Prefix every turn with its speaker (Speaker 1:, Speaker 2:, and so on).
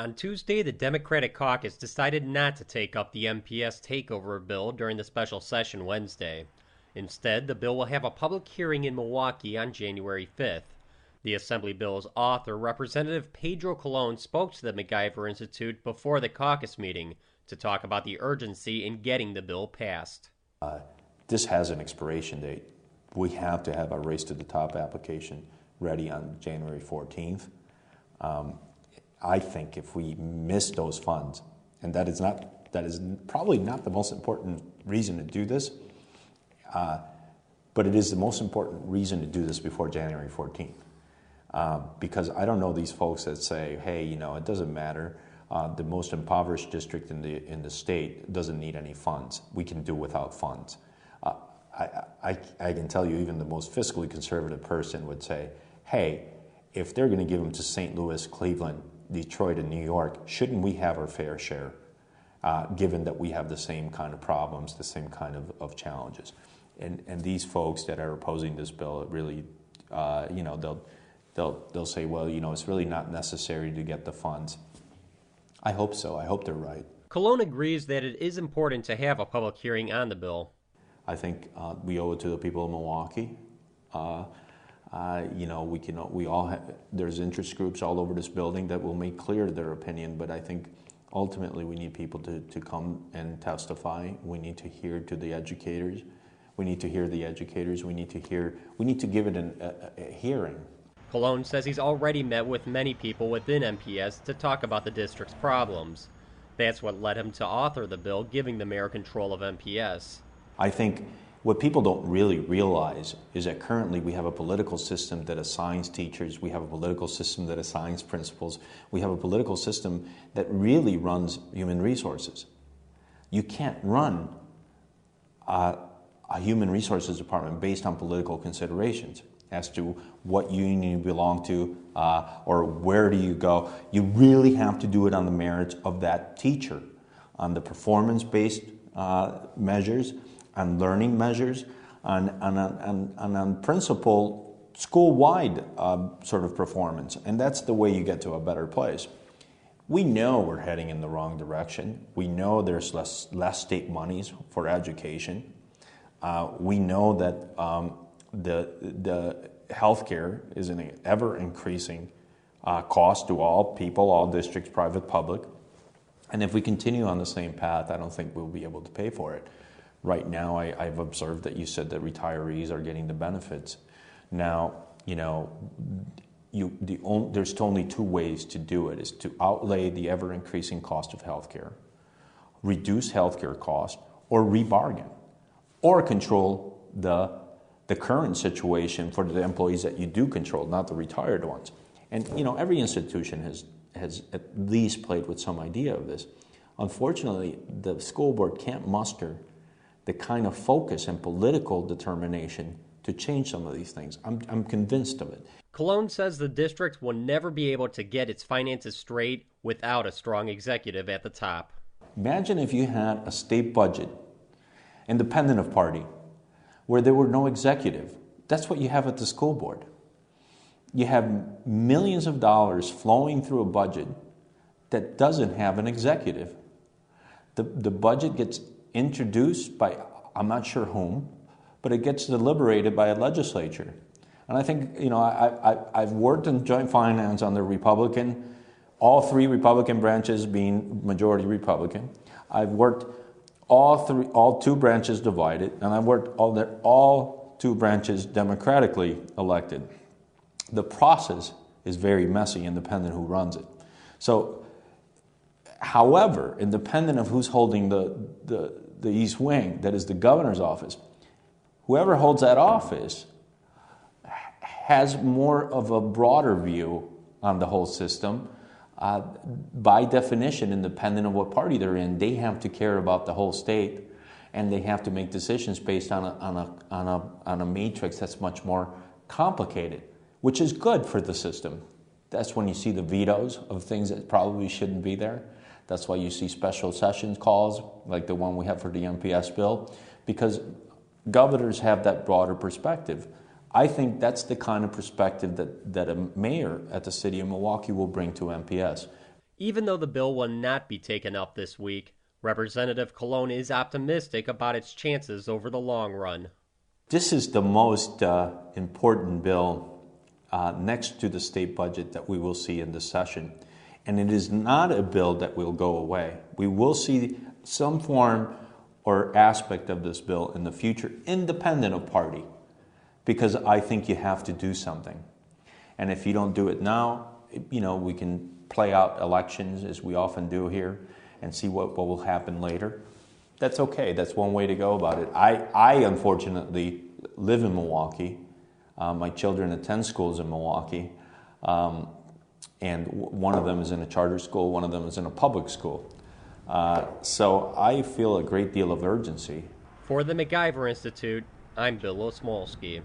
Speaker 1: On Tuesday, the Democratic caucus decided not to take up the MPS Takeover bill during the special session Wednesday. Instead, the bill will have a public hearing in Milwaukee on January 5th. The Assembly bill's author, Representative Pedro Colon, spoke to the MacIver Institute before the caucus meeting to talk about the urgency in getting the bill passed.
Speaker 2: This has an expiration date. We have to have a Race to the Top application ready on January 14th. I think if we miss those funds, and that is probably not the most important reason to do this, but it is the most important reason to do this before January 14th. Because I don't know these folks that say, hey, it doesn't matter. The most impoverished district in the state doesn't need any funds. We can do without funds. I can tell you even the most fiscally conservative person would say, hey, if they're going to give them to St. Louis, Cleveland, Detroit, and New York, shouldn't we have our fair share, given that we have the same kind of problems, the same kind of challenges? And these folks that are opposing this bill, really, they'll say, well, it's really not necessary to get the funds. I hope so. I hope they're right.
Speaker 1: Colon agrees that it is important to have a public hearing on the bill.
Speaker 2: I think we owe it to the people of Milwaukee. There's interest groups all over this building that will make clear their opinion, but I think ultimately we need people to come and testify. We need to hear to the educators. We need to hear the educators. We need to give it a hearing.
Speaker 1: Colon says he's already met with many people within MPS to talk about the district's problems. That's what led him to author the bill, giving the mayor control of MPS.
Speaker 2: I think what people don't really realize is that currently we have a political system that assigns teachers, we have a political system that assigns principals, we have a political system that really runs human resources. You can't run a human resources department based on political considerations as to what union you belong to or where do you go. You really have to do it on the merits of that teacher, on the performance-based measures, on learning measures, on principal school-wide sort of performance. And that's the way you get to a better place. We know we're heading in the wrong direction. We know there's less state monies for education. We know that the healthcare is an ever-increasing cost to all people, all districts, private, public. And if we continue on the same path, I don't think we'll be able to pay for it. Right now, I've observed that you said that retirees are getting the benefits. Now, there's only two ways to do it, is to outlay the ever-increasing cost of healthcare, reduce healthcare costs, or rebargain, or control the current situation for the employees that you do control, not the retired ones. And, every institution has at least played with some idea of this. Unfortunately, the school board can't muster the kind of focus and political determination to change some of these things. I'm convinced of it.
Speaker 1: Colon says the district will never be able to get its finances straight without a strong executive at the top.
Speaker 2: Imagine if you had a state budget, independent of party, where there were no executive. That's what you have at the school board. You have millions of dollars flowing through a budget that doesn't have an executive. The budget gets introduced by, I'm not sure whom, but it gets deliberated by a legislature. And I think, I've worked in joint finance under Republican, all three Republican branches being majority Republican. I've worked all two branches divided, and I've worked all two branches democratically elected. The process is very messy, independent who runs it. So, however, independent of who's holding the East Wing, that is the governor's office, whoever holds that office has more of a broader view on the whole system. By definition, independent of what party they're in, they have to care about the whole state, and they have to make decisions based on a matrix that's much more complicated, which is good for the system. That's when you see the vetoes of things that probably shouldn't be there. That's why you see special session calls, like the one we have for the MPS bill, because governors have that broader perspective. I think that's the kind of perspective that a mayor at the city of Milwaukee will bring to MPS.
Speaker 1: Even though the bill will not be taken up this week, Representative Colon is optimistic about its chances over the long run.
Speaker 2: This is the most important bill next to the state budget that we will see in this session. And it is not a bill that will go away. We will see some form or aspect of this bill in the future, independent of party, because I think you have to do something. And if you don't do it now, we can play out elections as we often do here and see what will happen later. That's okay. That's one way to go about it. I unfortunately live in Milwaukee. My children attend schools in Milwaukee. And one of them is in a charter school, one of them is in a public school. So I feel a great deal of urgency.
Speaker 1: For the MacIver Institute, I'm Bill Osmolsky.